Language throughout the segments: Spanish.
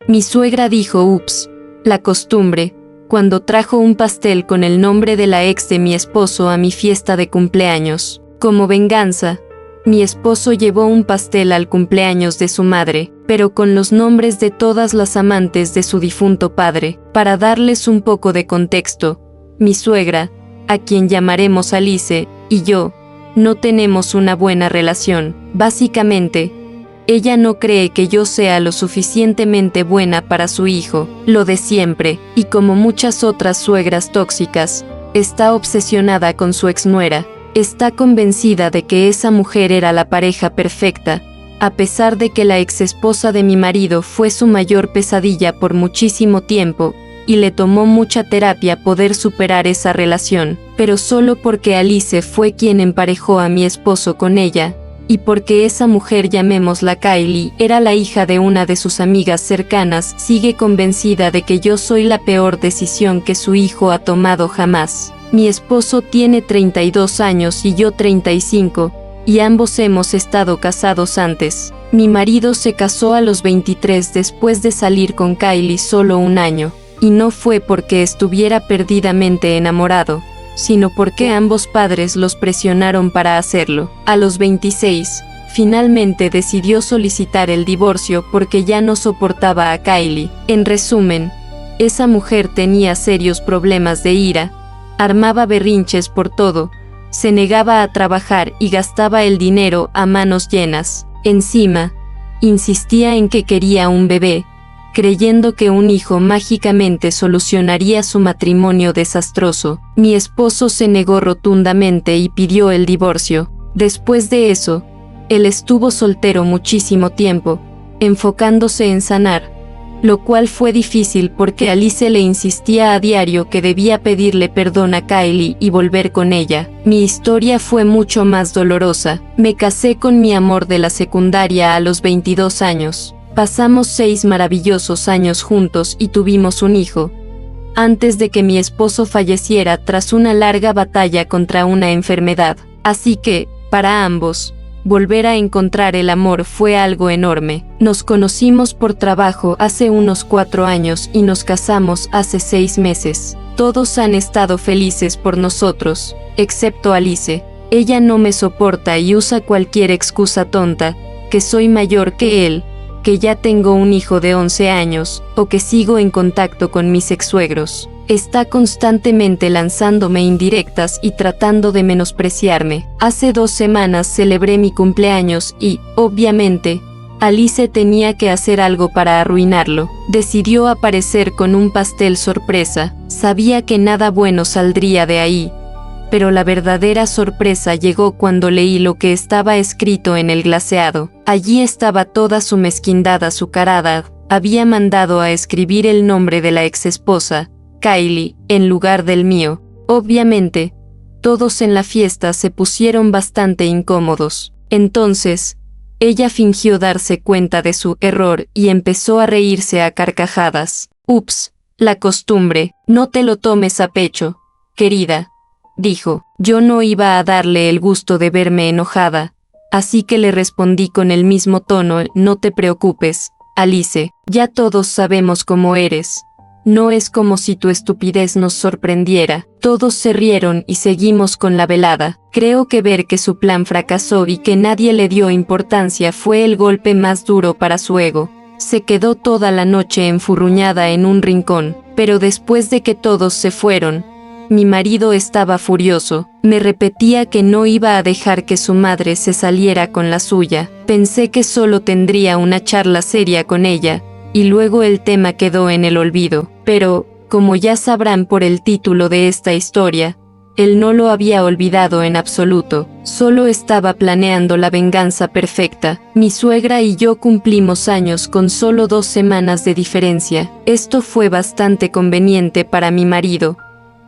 Mi suegra dijo ups, la costumbre, cuando trajo un pastel con el nombre de la ex de mi esposo a mi fiesta de cumpleaños. Como venganza, mi esposo llevó un pastel al cumpleaños de su madre, pero con los nombres de todas las amantes de su difunto padre. Para darles un poco de contexto, mi suegra, a quien llamaremos Alice, y yo, no tenemos una buena relación. Básicamente, ella no cree que yo sea lo suficientemente buena para su hijo, lo de siempre, y como muchas otras suegras tóxicas, está obsesionada con su exnuera. Está convencida de que esa mujer era la pareja perfecta, a pesar de que la exesposa de mi marido fue su mayor pesadilla por muchísimo tiempo, y le tomó mucha terapia poder superar esa relación, pero solo porque Alice fue quien emparejó a mi esposo con ella, y porque esa mujer, llamémosla Kylie, era la hija de una de sus amigas cercanas, sigue convencida de que yo soy la peor decisión que su hijo ha tomado jamás. Mi esposo tiene 32 años y yo 35, y ambos hemos estado casados antes. Mi marido se casó a los 23 después de salir con Kylie solo un año, y no fue porque estuviera perdidamente enamorado, sino porque ambos padres los presionaron para hacerlo. A los 26, finalmente decidió solicitar el divorcio porque ya no soportaba a Kylie. En resumen, esa mujer tenía serios problemas de ira, armaba berrinches por todo, se negaba a trabajar y gastaba el dinero a manos llenas. Encima, insistía en que quería un bebé, creyendo que un hijo mágicamente solucionaría su matrimonio desastroso. Mi esposo se negó rotundamente y pidió el divorcio. Después de eso, él estuvo soltero muchísimo tiempo, enfocándose en sanar, lo cual fue difícil porque Alice le insistía a diario que debía pedirle perdón a Kylie y volver con ella. Mi historia fue mucho más dolorosa. Me casé con mi amor de la secundaria a los 22 años. Pasamos 6 maravillosos años juntos y tuvimos un hijo, antes de que mi esposo falleciera tras una larga batalla contra una enfermedad. Así que, para ambos, volver a encontrar el amor fue algo enorme. Nos conocimos por trabajo hace unos 4 años y nos casamos hace 6 meses. Todos han estado felices por nosotros, excepto Alice. Ella no me soporta y usa cualquier excusa tonta, que soy mayor que él, que ya tengo un hijo de 11 años, o que sigo en contacto con mis exsuegros. Está constantemente lanzándome indirectas y tratando de menospreciarme. Hace 2 semanas celebré mi cumpleaños y, obviamente, Alice tenía que hacer algo para arruinarlo. Decidió aparecer con un pastel sorpresa. Sabía que nada bueno saldría de ahí, pero la verdadera sorpresa llegó cuando leí lo que estaba escrito en el glaseado. Allí estaba toda su mezquindad azucarada. Había mandado a escribir el nombre de la exesposa, Kylie, en lugar del mío. Obviamente, todos en la fiesta se pusieron bastante incómodos. Entonces, ella fingió darse cuenta de su error y empezó a reírse a carcajadas. Ups, la costumbre, no te lo tomes a pecho, querida, dijo. Yo no iba a darle el gusto de verme enojada, así que le respondí con el mismo tono: no te preocupes, Alice, ya todos sabemos cómo eres. No es como si tu estupidez nos sorprendiera. Todos se rieron y seguimos con la velada. Creo que ver que su plan fracasó y que nadie le dio importancia fue el golpe más duro para su ego. Se quedó toda la noche enfurruñada en un rincón, pero después de que todos se fueron, mi marido estaba furioso. Me repetía que no iba a dejar que su madre se saliera con la suya. Pensé que solo tendría una charla seria con ella, y luego el tema quedó en el olvido. Pero, como ya sabrán por el título de esta historia, él no lo había olvidado en absoluto, solo estaba planeando la venganza perfecta. Mi suegra y yo cumplimos años con solo 2 semanas de diferencia. Esto fue bastante conveniente para mi marido,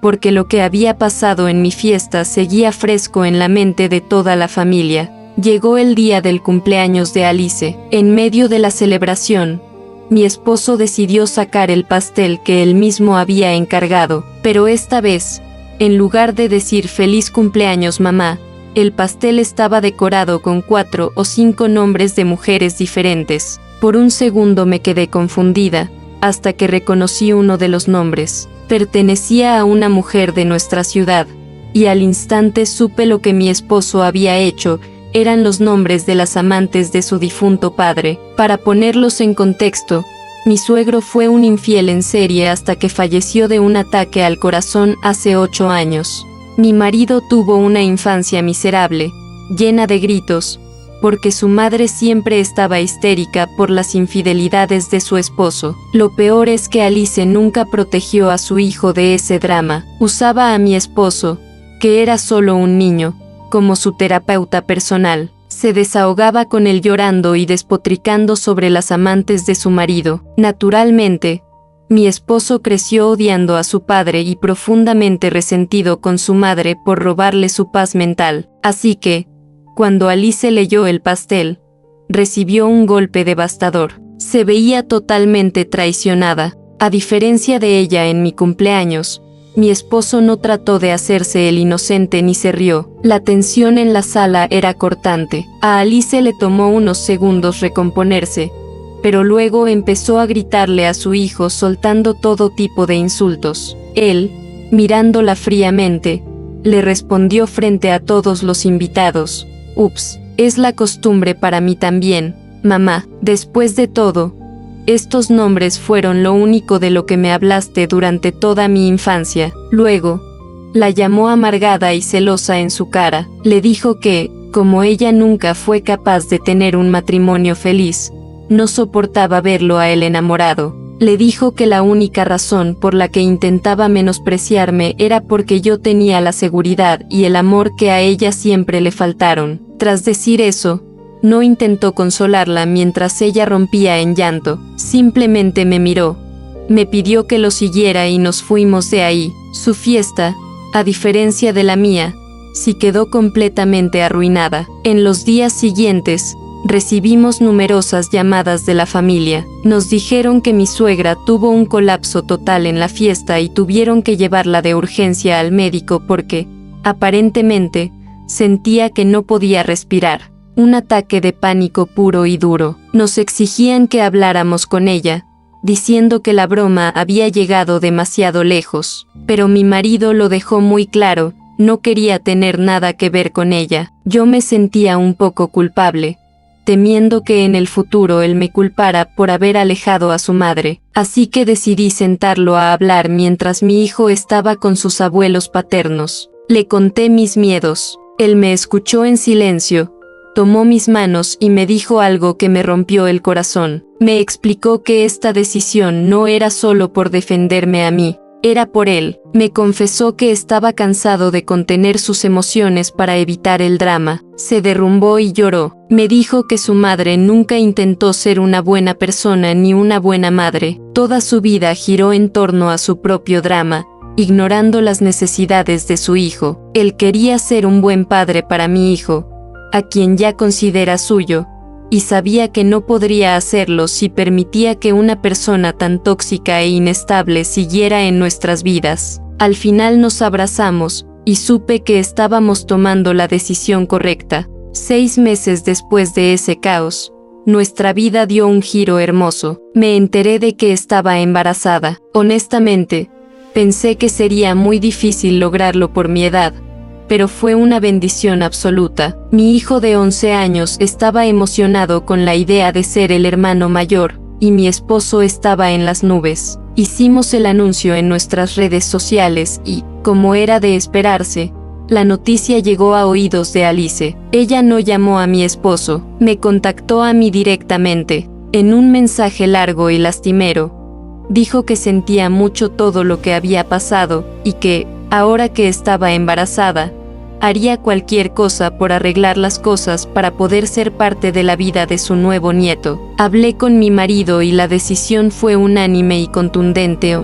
porque lo que había pasado en mi fiesta seguía fresco en la mente de toda la familia. Llegó el día del cumpleaños de Alice. En medio de la celebración, mi esposo decidió sacar el pastel que él mismo había encargado, pero esta vez, en lugar de decir feliz cumpleaños mamá, el pastel estaba decorado con 4 o 5 nombres de mujeres diferentes. Por un segundo me quedé confundida, hasta que reconocí uno de los nombres. Pertenecía a una mujer de nuestra ciudad, y al instante supe lo que mi esposo había hecho. Eran los nombres de las amantes de su difunto padre. Para ponerlos en contexto, mi suegro fue un infiel en serie hasta que falleció de un ataque al corazón hace 8 años. Mi marido tuvo una infancia miserable, llena de gritos, porque su madre siempre estaba histérica por las infidelidades de su esposo. Lo peor es que Alice nunca protegió a su hijo de ese drama. Usaba a mi esposo, que era solo un niño, como su terapeuta personal. Se desahogaba con él llorando y despotricando sobre las amantes de su marido. Naturalmente, mi esposo creció odiando a su padre y profundamente resentido con su madre por robarle su paz mental. Así que, cuando Alice leyó el pastel, recibió un golpe devastador. Se veía totalmente traicionada. A diferencia de ella en mi cumpleaños, mi esposo no trató de hacerse el inocente ni se rió. La tensión en la sala era cortante. A Alice le tomó unos segundos recomponerse, pero luego empezó a gritarle a su hijo soltando todo tipo de insultos. Él, mirándola fríamente, le respondió frente a todos los invitados: «Ups, es la costumbre para mí también, mamá. Después de todo, estos nombres fueron lo único de lo que me hablaste durante toda mi infancia». Luego, la llamó amargada y celosa en su cara. Le dijo que, como ella nunca fue capaz de tener un matrimonio feliz, no soportaba verlo a él enamorado. Le dijo que la única razón por la que intentaba menospreciarme era porque yo tenía la seguridad y el amor que a ella siempre le faltaron. Tras decir eso, no intentó consolarla mientras ella rompía en llanto. Simplemente me miró, me pidió que lo siguiera y nos fuimos de ahí. Su fiesta, a diferencia de la mía, sí quedó completamente arruinada. En los días siguientes, recibimos numerosas llamadas de la familia. Nos dijeron que mi suegra tuvo un colapso total en la fiesta y tuvieron que llevarla de urgencia al médico porque, aparentemente, sentía que no podía respirar. Un ataque de pánico puro y duro. Nos exigían que habláramos con ella, diciendo que la broma había llegado demasiado lejos. Pero mi marido lo dejó muy claro, no quería tener nada que ver con ella. Yo me sentía un poco culpable, temiendo que en el futuro él me culpara por haber alejado a su madre. Así que decidí sentarlo a hablar mientras mi hijo estaba con sus abuelos paternos. Le conté mis miedos. Él me escuchó en silencio, tomó mis manos y me dijo algo que me rompió el corazón. Me explicó que esta decisión no era solo por defenderme a mí, era por él. Me confesó que estaba cansado de contener sus emociones para evitar el drama. Se derrumbó y lloró. Me dijo que su madre nunca intentó ser una buena persona ni una buena madre. Toda su vida giró en torno a su propio drama, ignorando las necesidades de su hijo. Él quería ser un buen padre para mi hijo, a quien ya considera suyo, y sabía que no podría hacerlo si permitía que una persona tan tóxica e inestable siguiera en nuestras vidas. Al final nos abrazamos, y supe que estábamos tomando la decisión correcta. 6 meses después de ese caos, nuestra vida dio un giro hermoso. Me enteré de que estaba embarazada. Honestamente, pensé que sería muy difícil lograrlo por mi edad, pero fue una bendición absoluta. Mi hijo de 11 años estaba emocionado con la idea de ser el hermano mayor, y mi esposo estaba en las nubes. Hicimos el anuncio en nuestras redes sociales y, como era de esperarse, la noticia llegó a oídos de Alice. Ella no llamó a mi esposo, me contactó a mí directamente. En un mensaje largo y lastimero, dijo que sentía mucho todo lo que había pasado y que, ahora que estaba embarazada, haría cualquier cosa por arreglar las cosas para poder ser parte de la vida de su nuevo nieto. Hablé con mi marido y la decisión fue unánime y contundente.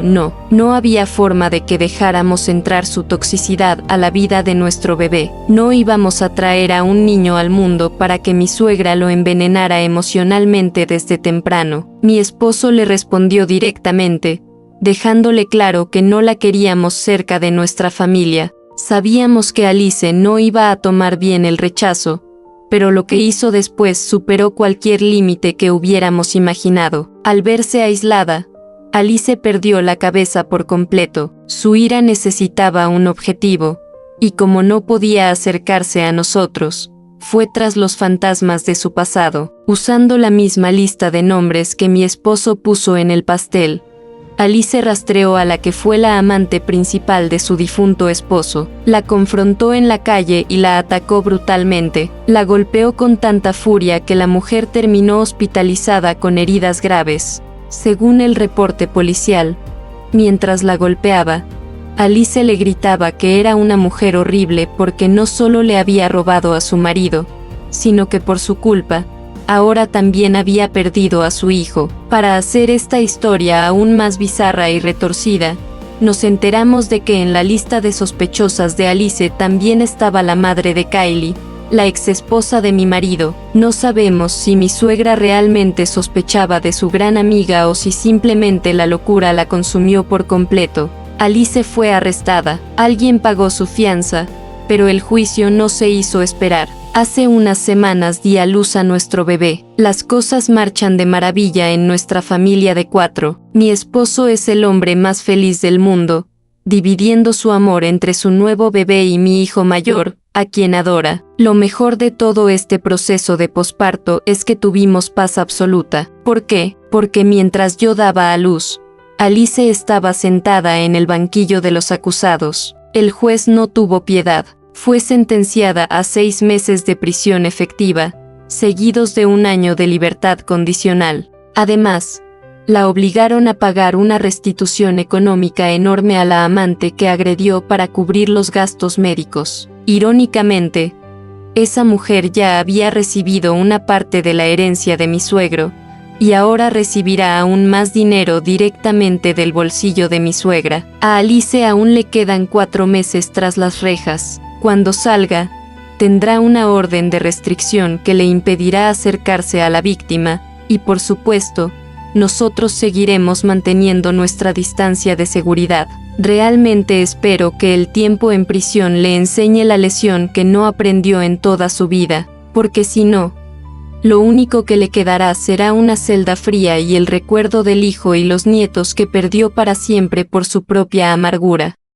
No había forma de que dejáramos entrar su toxicidad a la vida de nuestro bebé. No íbamos a traer a un niño al mundo para que mi suegra lo envenenara emocionalmente desde temprano. Mi esposo le respondió directamente, dejándole claro que no la queríamos cerca de nuestra familia. Sabíamos que Alice no iba a tomar bien el rechazo, pero lo que hizo después superó cualquier límite que hubiéramos imaginado. Al verse aislada, Alice perdió la cabeza por completo. Su ira necesitaba un objetivo, y como no podía acercarse a nosotros, fue tras los fantasmas de su pasado. Usando la misma lista de nombres que mi esposo puso en el pastel, Alice rastreó a la que fue la amante principal de su difunto esposo, la confrontó en la calle y la atacó brutalmente. La golpeó con tanta furia que la mujer terminó hospitalizada con heridas graves. Según el reporte policial, mientras la golpeaba, Alice le gritaba que era una mujer horrible porque no solo le había robado a su marido, sino que por su culpa, ahora también había perdido a su hijo. Para hacer esta historia aún más bizarra y retorcida, nos enteramos de que en la lista de sospechosas de Alice también estaba la madre de Kylie, la exesposa de mi marido. No sabemos si mi suegra realmente sospechaba de su gran amiga o si simplemente la locura la consumió por completo. Alice fue arrestada, alguien pagó su fianza, pero el juicio no se hizo esperar. Hace unas semanas di a luz a nuestro bebé. Las cosas marchan de maravilla en nuestra familia de 4. Mi esposo es el hombre más feliz del mundo, dividiendo su amor entre su nuevo bebé y mi hijo mayor, a quien adora. Lo mejor de todo este proceso de posparto es que tuvimos paz absoluta. ¿Por qué? Porque mientras yo daba a luz, Alice estaba sentada en el banquillo de los acusados. El juez no tuvo piedad. Fue sentenciada a 6 meses de prisión efectiva, seguidos de 1 año de libertad condicional. Además, la obligaron a pagar una restitución económica enorme a la amante que agredió para cubrir los gastos médicos. Irónicamente, esa mujer ya había recibido una parte de la herencia de mi suegro, y ahora recibirá aún más dinero directamente del bolsillo de mi suegra. A Alice aún le quedan 4 meses tras las rejas. Cuando salga, tendrá una orden de restricción que le impedirá acercarse a la víctima, y por supuesto, nosotros seguiremos manteniendo nuestra distancia de seguridad. Realmente espero que el tiempo en prisión le enseñe la lección que no aprendió en toda su vida, porque si no, lo único que le quedará será una celda fría y el recuerdo del hijo y los nietos que perdió para siempre por su propia amargura.